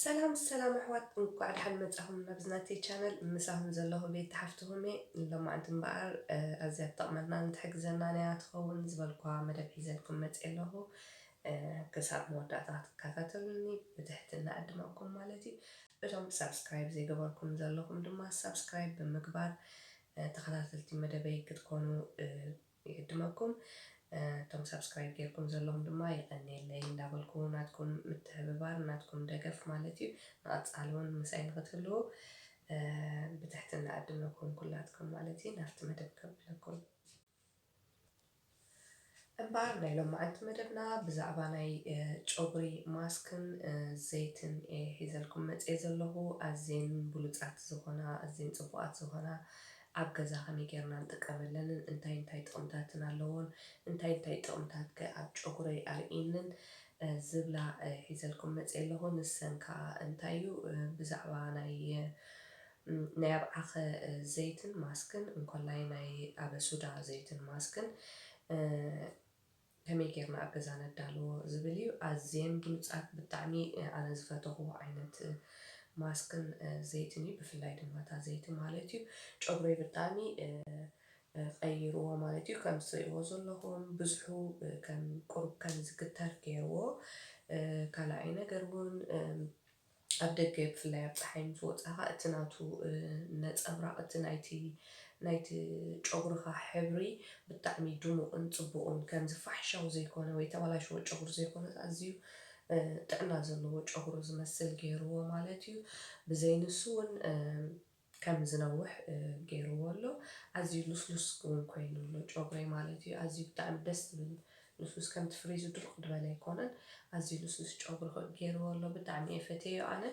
سلام أحوات نقعد حل متأهم نبزناتي channel مساهم زلهم بيت تحفتهم لما عندهم بقى أزياد طقمنا نتحق زنانيات خون زبالكوا مدى بحيزانكم متأله كساب موداتات كاتاتلني بتحتلنا قدمكم مالتي بدهم سبسكرايب زي قبلكم زلهم دما سبسكرايب بمقبار تخلاتلتي مدى بيك تكونوا يقدمكم توم سبسكرايب جيركم زلهم دما يقني اللي يندابلكم ناتكم متهببار ناتكم دقف مالتي ناتسالون مساين غتلو بتحتلنا قدم لكم كلاتكم مالتي نافت مدبكب لكم امبار نايلو معانت مدبنا بزعباناي چوغري ماسكن زيتن هيزلكم متئزلهو أزين بلوطات زغنا أزين صبوات زغنا ኣብ ገዛ ከመይ ጌርና ንጥቀመለን እንታይ ጥቕምታትን ኣለዎን እንታይ ጥቕምታት ከ ኣብ ጨጉሪ ኣርኢንን ዝብላ ሒዘልኩም መፅእ ኣለኹ ንሰን ከዓ እንታይ እዩ ብዛዕባ ናይ ኣባዓኸ ዘይትን ማስክን እንኮላይ ናይ ኣበሱዳ ዘይትን ማስክን ከመይ ጌርና ኣብ ገዛ ነዳልዎ ዝብል እዩ ኣዝየን ብሉፃት ብጣዕሚ ኣነ ዝፈተኽዎ ዓይነት ማስክን ዘይትን እዩ ብፍላይ ድማ እታ ዘይቲ ማለት እዩ ጨጉረይ ብጣዕሚ ቀይርዎ ማለት እዩ ከም ትሪእዎ ዘለኹም ብዙሑ ከም ቁሩብ ከም ዝግተር ገይርዎ ካልኣይ ነገር እውን ኣብ ደገ ብፍላይ ኣብ ፀሓይ ምስ ወፃእኻ እቲ ናቱ ነፀብራቕ እቲ ናይቲ ጨጉርኻ ሕብሪ ብጣዕሚ ድሙቕን ፅቡቕን ከም ዝፋሕሻው ዘይኮነ ወይ ተበላሽዎ ጨጉሪ ዘይኮነ ኣዝዩ ጥዕና ዘለዎ ጨጉሪ ዝመስል ገይርዎ ማለት እዩ ብዘይ ንሱ እውን ከም ዝነውሕ ገይርዎ ኣሎ ኣዝዩ ልስሉስ እውን ኮይኑ ኣሎ ጨጉረይ ማለት እዩ ኣዝዩ ብጣዕሚ ደስ ዝብል ልስሉስ ከም ፍሪዙ ድርቕ ዝበለ ኣይኮነን ኣዝዩ ልስሉስ ጨጉሪ ገይርዎ ኣሎ ብጣዕሚ እየ ፈትዮ ኣነ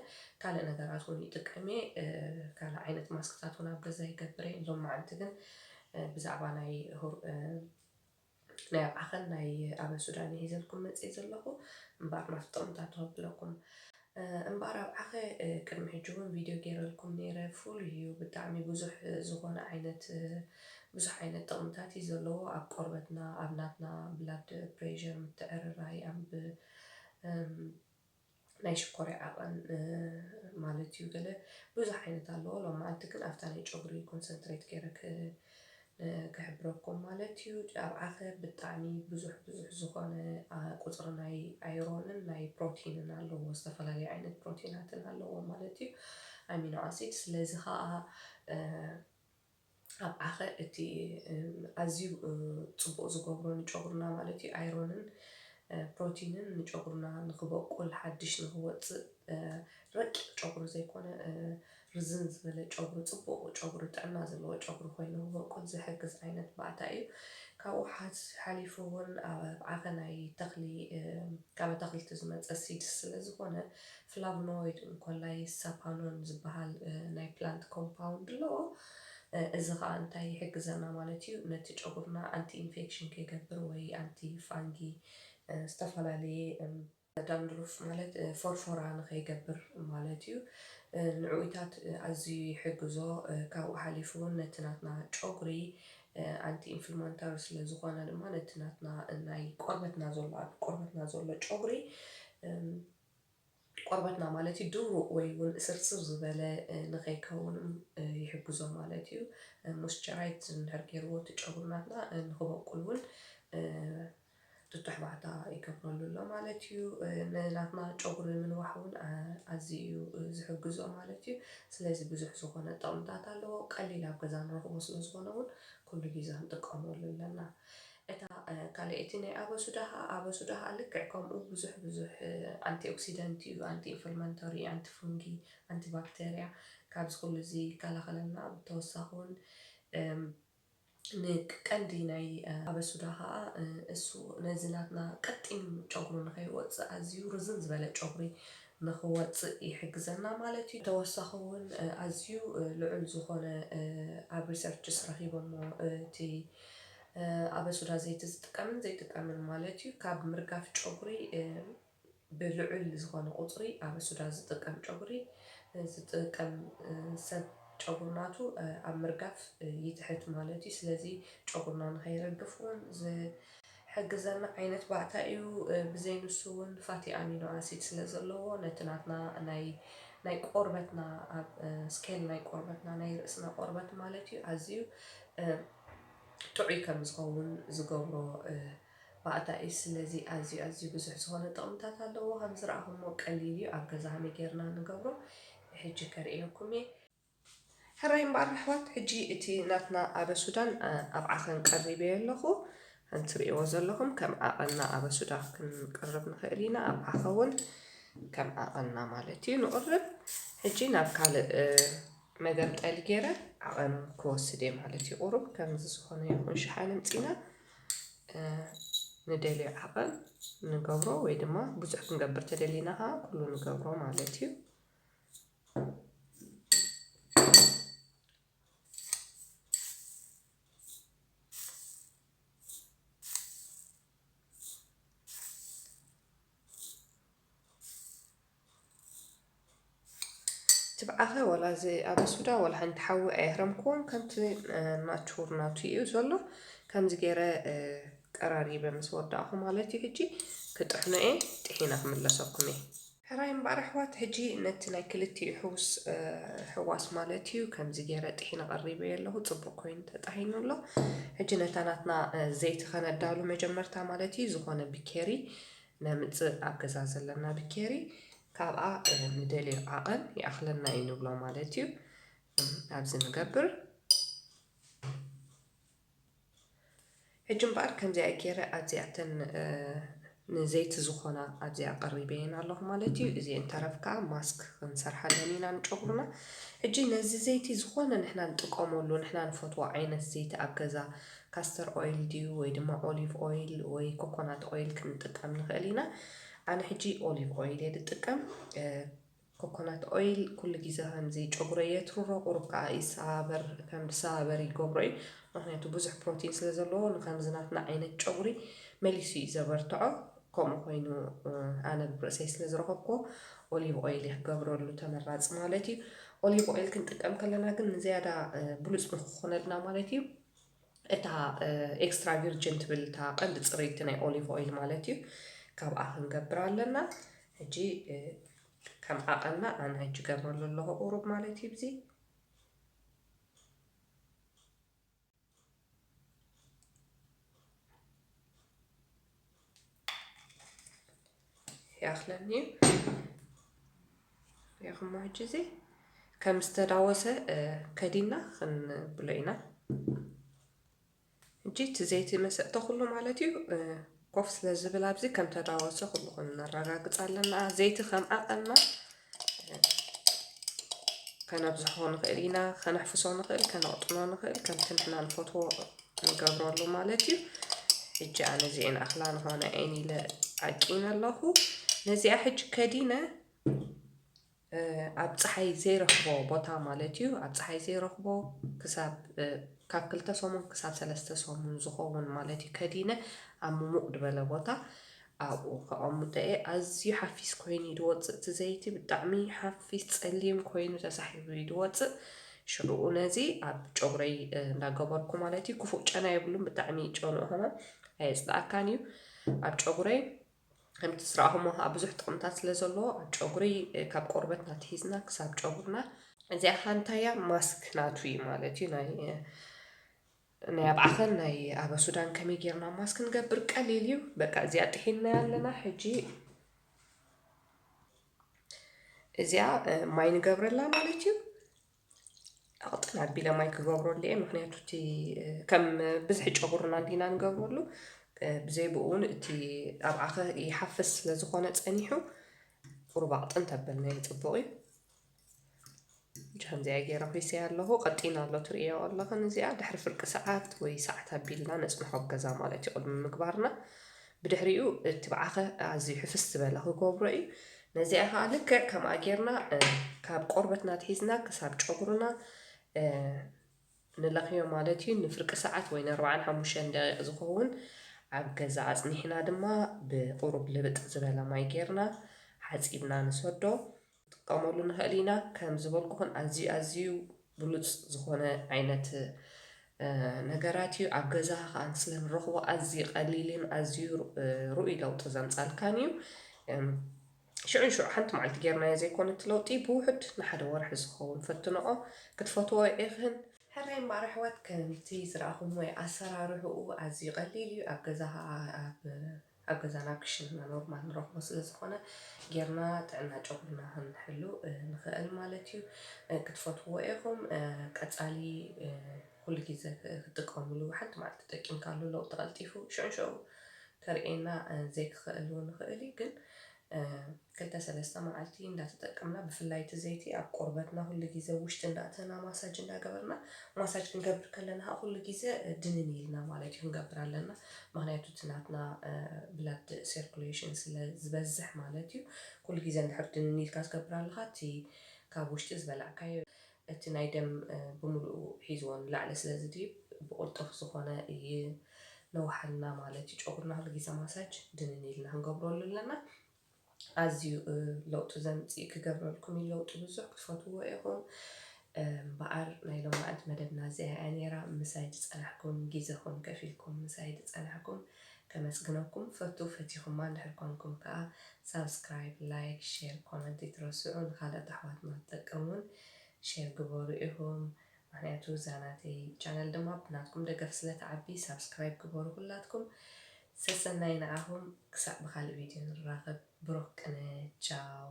ካልእ ነገራት እውን ይጥቀም እየ ካልእ ዓይነት ማስክታት እውን ኣብ ገዛ ይገብር እየ ሎማዓንቲ ግን ብዛዕባ ናይ ኣባዓኸን ናይ ኣበሱዳን ሒዘልኩም መፅእ ዘለኹ እምበር ናብቲ ጥቕምታት ከብለኩም እምበር ኣባዓኸ ቅድሚ ሕጂ እውን ቪድዮ ገይረልኩም ነይረ ፉል እዩ ብጣዕሚ ብዙሕ ዝኾነ ዓይነት ብዙሕ ዓይነት ጥቕምታት እዩ ዘለዎ ኣብ ቆርበትና ኣብ ናትና ብላድ ፕሬሸር ምትዕርራይ ኣብ ናይ ሽኮርያ ዓቐን ማለት እዩ ገለ ብዙሕ ዓይነት ኣለዎ ሎማዓንቲ ግን ኣብታ ናይ ጨጉሪ ኮንሰንትሬት ገይረ ክሕብረኩም ማለት እዩ ኣባዓኸ ብጣዕሚ ብዙሕ ዝኾነ ቁፅሪ ናይ ኣይሮንን ናይ ፕሮቲንን ኣለዎ ዝተፈላለዩ ዓይነት ፕሮቲናትን ኣለዎ ማለት እዩ ኣሚኖ ኣሲድ ስለዚ ከዓ ኣባዓኸ እቲ ኣዝዩ ፅቡቕ ዝገብሮ ንጨጉርና ማለት እዩ ኣይሮንን ፕሮቲንን ንጨጉርና ንክበቁል ሓድሽ ንክወፅእ ረቂቕ ጨጉሪ ዘይኮነ ርዝን ዝበለ ጨጉሪ ፅቡቕ ጨጉሪ ጥዕና ዘለዎ ጨጉሪ ኮይኑ ክበቁል ዝሕግዝ ዓይነት ባእታ እዩ ካብኡ ሓሊፉ እውን ኣባዓኸ ናይ ተኽሊ ካብ ተኽልቲ ዝመፀ ሲድ ስለዝኾነ ፍላቮኖይድ እንኮላይ ሳፓኖን ዝበሃል ናይ ፕላንት ኮምፓውንድ ኣለዎ እዚ ከዓ እንታይ ይሕግዘና ማለት እዩ ነቲ ጨጉርና ኣንቲ ኢንፌክሽን ከይገብር ወይ ኣንቲ ፋንጊ ዝተፈላለየ ዳንድሩፍ ማለት ፎርፎራ ንከይገብር ማለት እዩ ንዕኡታት ኣዝዩ ይሕግዞ ካብኡ ሓሊፉ እውን ነቲ ናትና ጨጉሪ ኣንቲ ኢንፍላማቶሪ ስለዝኾነ ድማ ነቲ ናትና ናይ ቆርበትና ዘሎ ኣብ ቆርበትና ዘሎ ጨጉሪ ቆርበትና ማለት እዩ ድሩቕ ወይ እውን እስርስር ዝበለ ንኸይከውን ይሕግዞ ማለት እዩ ሞይስቸራይዝ እንድሕር ገይርዎ እቲ ጨጉርናትና ንክበቁል እውን ትቱሕ ባዕታ ይገብረሉ ኣሎ ማለት እዩ ንናትና ጨጉሪ ንምንዋሕ እውን ኣዝዩ ዝሕግዞ ማለት እዩ ስለዚ ብዙሕ ዝኾነ ጥቕምታት ኣለዎ ቀሊል ኣብ ገዛ ንረኽቦ ስለዝኾነ እውን ኩሉ ግዜ ክንጥቀመሉ ኣለና እታ ካልአይቲ ናይ ኣበሱዳ ልክዕ ከምኡ ብዙሕ ኣንቲ ኦክሲደንት እዩ ኣንቲ ኢንፍላማቶሪ ኣንቲ ፉንጊ ኣንቲ ባክተርያ ካብዚ ኩሉ እዚ ይከላኸለልና ብተወሳኺ እውን ንቀንዲ ናይ ኣበሱዳ ከዓ እሱ ነዚ ናትና ቀጢን ጨጉሪ ንከይወፅእ ኣዝዩ ርዝን ዝበለ ጨጉሪ ንክወፅእ ይሕግዘና ማለት እዩ ተወሳኺ እውን ኣዝዩ ልዑል ዝኾነ ኣብ ሪሰርችስ ረኺቦሞ እቲ ኣበሱዳ ዘይቲ ዝጥቀምን ዘይጥቀምን ማለት እዩ ካብ ምርጋፍ ጨጉሪ ብልዑል ዝኾነ ቁፅሪ ኣበሱዳ ዝጥቀም ጨጉሪ ዝጥቀም ሰብ ጨጉርናቱ ኣብ ምርጋፍ ይትሕት ማለት እዩ ስለዚ ጨጉርና ንከይረግፍ እውን ሕግዘና ዓይነት ባእታ እዩ ብዘይንሱ እውን ፋቲ ኣሚኖ ኣሲድ ስለ ዘለዎ ነቲ ናትና ናይ ቆርበትና ኣብ ስኬል ናይ ቆርበትና ናይ ርእስና ቆርበት ማለት እዩ ኣዝዩ ጥዑይ ከም ዝኸውን ዝገብሮ ባእታ እዩ። ስለዚ ኣዝዩ ብዙሕ ዝኾነ ጥቕምታት ኣለዎ። ከም ዝረኣኹሞ ቀሊል እዩ። ኣብ ገዛ ከመይ ጌርና ንገብሮ ሕጂ ከርእየኩም እየ። ሕራይ እምበኣር ኣሕዋት ሕጂ እቲ ናትና ኣበሱዳን ኣብ ዓኸን ቀሪበዮ ኣለኹ። እንትሪእዎ ዘለኹም ከም ዓቐና ኣበሱዳ ክንቅርብ ንኽእል ኢና። ኣብ ዓኸ እውን ከም ዓቐና ማለት እዩ ንቕርብ። ሕጂ ናብ ካልእ መገምጠሊ ገይረ ዓቐን ክወስድ እየ ማለት እዩ። ቁሩብ ከምዚ ዝኾነ ይኹን ሸሓነ ምፂና ንደልዮ ዓቐን ንገብሮ ወይ ድማ ብዙሕ ክንገብር ተደሊና ከዓ ኩሉ ንገብሮ ማለት እዩ። ትبعها ولا زي أبسودا ولا هنتحول أهرمكم كنت ناتشور ناتيو زلوا كم زجرة قراري بمسود أخو مالتي هجي كنت إحنا تحينا من لسقمي حرايم بعرفوات هجي نتنا كلتي حواس مالتي وكم زجرة تحينا قريبة له تصبقين تحينا له هجي نتاناتنا زيت خنا دالو مجمرتها مالتي زخانة بكيري نمت أبجزاز لنا بكيري ካብኣ ንደልዮ ዓቐን ይኣኽለና እዩ ንብሎ ማለት እዩ። ኣብዚ ንገብር ሕጂ እምበኣር ከምዚኣ ገይረ ኣዝያተን ንዘይቲ ዝኾና ኣዝያ ቀሪበየን ኣለኹ ማለት እዩ። እዚአን ተረፍ ከዓ ማስክ ክንሰርሓለን ኢና ንጨጉሩና። ሕጂ ነዚ ዘይቲ ዝኾነ ንሕና ንጥቀመሉ ንሕና ንፈትዎ ዓይነት ዘይቲ ኣብ ገዛ ካስተር ኦይል ድዩ ወይ ድማ ኦሊቭ ኦይል ወይ ኮኮናት ኦይል ክንጥቀም ንኽእል ኢና። أنا حجي أوليف أويل يدتكم كوكونات أويل كل جزء همزي شجرية تروح قرقة إسابر كم سابر يجبري نحن تبوزح بروتين سلزلون خمسة عينة شجري مليسي زبرتعه كم خوينو أنا برسيس لزرقكو أوليف أويل يجبروا له تمرات مالتي أوليف أويل كنت أم كلنا كن زيادة بلوس مخونتنا مالتي إتا إكسترا فيرجن تبل تا قد تصريتنا أوليف أويل مالتي كاب أخن قبرالنا هجي كم عقلنا أنا هجي قبرال الله أوروب مالتي بزي ياخلني ياخن معجزي كم استدعوسه كدينا خن بلينا جيت زيتي مسأ تخلو مالتي كوف سلازبل أبزي كم تداوسه خلونا نراجع على زيت خم أقلنا كان أبزحون غيرنا كان حفصون غير كان أطنون غير كان تنحنا الفطو نقبر له مالتي يجي أنا زين أخلان هنا عيني لعجين الله نزي أحج كدينا أبصحي زي رخبو بطا مالتي أبصحي زي رخبو كسب كاكلتا صومون كسب ثلاثة صومون زخون مالتي كدينا أمو مقدبة لبطا أو كأمتى أزي حفيز كويني دوت زيتي بالدعمي حفيز تسليم كوينو تسحب دوت شروعنا زي أب جبري نجبركم مالتي كفوت أنا يبلون بالدعمي جانو هما هيستا كانيو أب جبري هم تسرعهم أب زحت قمتاس لزلو أب جبري كاب قربتنا تهزنا كسب جبرنا زي خانتايا ماسك ناتوي مالتي ناي بعخن ناي أبا سودان كمي جيرنا ماسك نقبر قليليو بقى زيادة حنا لنا حجي زيا ماي نقبر لها مالتيو أعطنا بلا ماي كقبر لي مخنياتو تي كم بزح جبرنا دينا نقبر له بزي بقون تي أبعخ يحفز لزخونة أنيحو وربعض أنت بلنا يتبقي جهن زي أجي ربي سيار له قطينا الله تريا والله خن زي دحر فرق ساعات وي ساعتها بيلنا نسمح بجزا مالتي قد من مقبرنا بدحريو تبعخه عزي حفظ تبله قبري نزيها لك كم أجرنا كاب قربتنا تهزنا كسب شغرنا نلاقيه مالتي نفرق ساعات وين 45 دقيقة زخون عبجزا عزني حنا دما بقرب لبت زبالة ما يجرنا حسيبنا نسودو قامولنا هالينا كم زبالكون أزيو بلوت زخونة عينة ነገራትዩ ኣብ ገዛኻ ከኣን ስለ ንረኽቦ ኣዝዩ ቀሊልን ኣዝዩ ርኡይ ለውጢ ዘምፃልካን እዩ ሽዑ ሓንቲ መዓልቲ ጌርናዮ ዘይኮነ እቲ ለውጢ ብውሕድ ንሓደ ወርሒ ዝኸውን ፈትንኦ ክትፈትዎ ኢኽን ሕራይ እምበኣር ኣሕዋት ከምቲ ዝረኣኹም ወይ ኣሰራርሕኡ ኣዝዩ ቀሊል እዩ ኣብ ገዛና ክሽንና ኖርማል ንረኽቦ ስለ ዝኾነ ጌርና ጥዕና ጨጉርና ክንሕሉ ንኽእል ማለት እዩ ክትፈትዎ ኢኹም ቀፃሊ ኩሉ ግዜ ክጥቀምሉ ሓንቲ መዓልቲ ተጠቂምካሉ ለውጢ ቀልጢፉ ሽዑ ከርእየና ዘይክኽእል እውን ንኽእል እዩ ግን ክልተ ሰለስተ መዓልቲ እንዳተጠቀምና ብፍላይ እቲ ዘይቲ ኣብ ቆርበትና ኩሉ ግዜ ውሽጢ እንዳእተና ማሳጅ እንዳገበርና ማሳጅ ክንገብር ከለና ኩሉ ግዜ ድንን ኢልና ማለት እዩ ክንገብር ኣለና ምክንያቱ እቲ ናትና ብላድ ሰርኩሌሽን ስለ ዝበዝሕ ማለት እዩ ኩሉ ግዜ እንድሕር ድንን ኢልካ ዝገብር ኣለካ እቲ ካብ ውሽጢ ዝበላዕካዮ እቲ ናይ ደም ብምሉኡ ሒዝዎ ንላዕሊ ስለ ዝድይብ ብቁልጡፍ ዝኾነ ነዋሓልና ማለት እዩ ጨጉርና ኩሉ ግዜ ማሳጅ ድንን ኢልና ክንገብረሉ ኣለና ኣዝዩ ለውጢ ዘምፅእ ክገብረልኩም እዩ ለውጢ ብዙሕ ክትፈትዎ ኢኹም እምበኣር ናይ ሎሚ መዓልቲ መደብና እዚኣ እያ ነይራ ምሳይ ዝፀናሕኩም ግዜኹም ከፊልኩም ምሳይ ዝፀናሕኩም ከመስግነኩም ፈቲኹማ እንድሕር ኮንኩም ከዓ ሳብስክራይብ ላይክ ሼር ኮመንት ይትረስዑ ንካልኦት ኣሕዋትና ዝጠቅሙን ሼር ግበሩ ኢኹም ምክንያቱ እዛ ናተይ ቻነል ድማ ብናትኩም ደገፍ ስለትዓቢ ሳብስክራይብ ግበሩ ኩላትኩም ሰሰናይ ንዓኹም ክሳዕ ብካልእ ቪድዮ ንራኸብ ብሩኽ ቅነ ቻው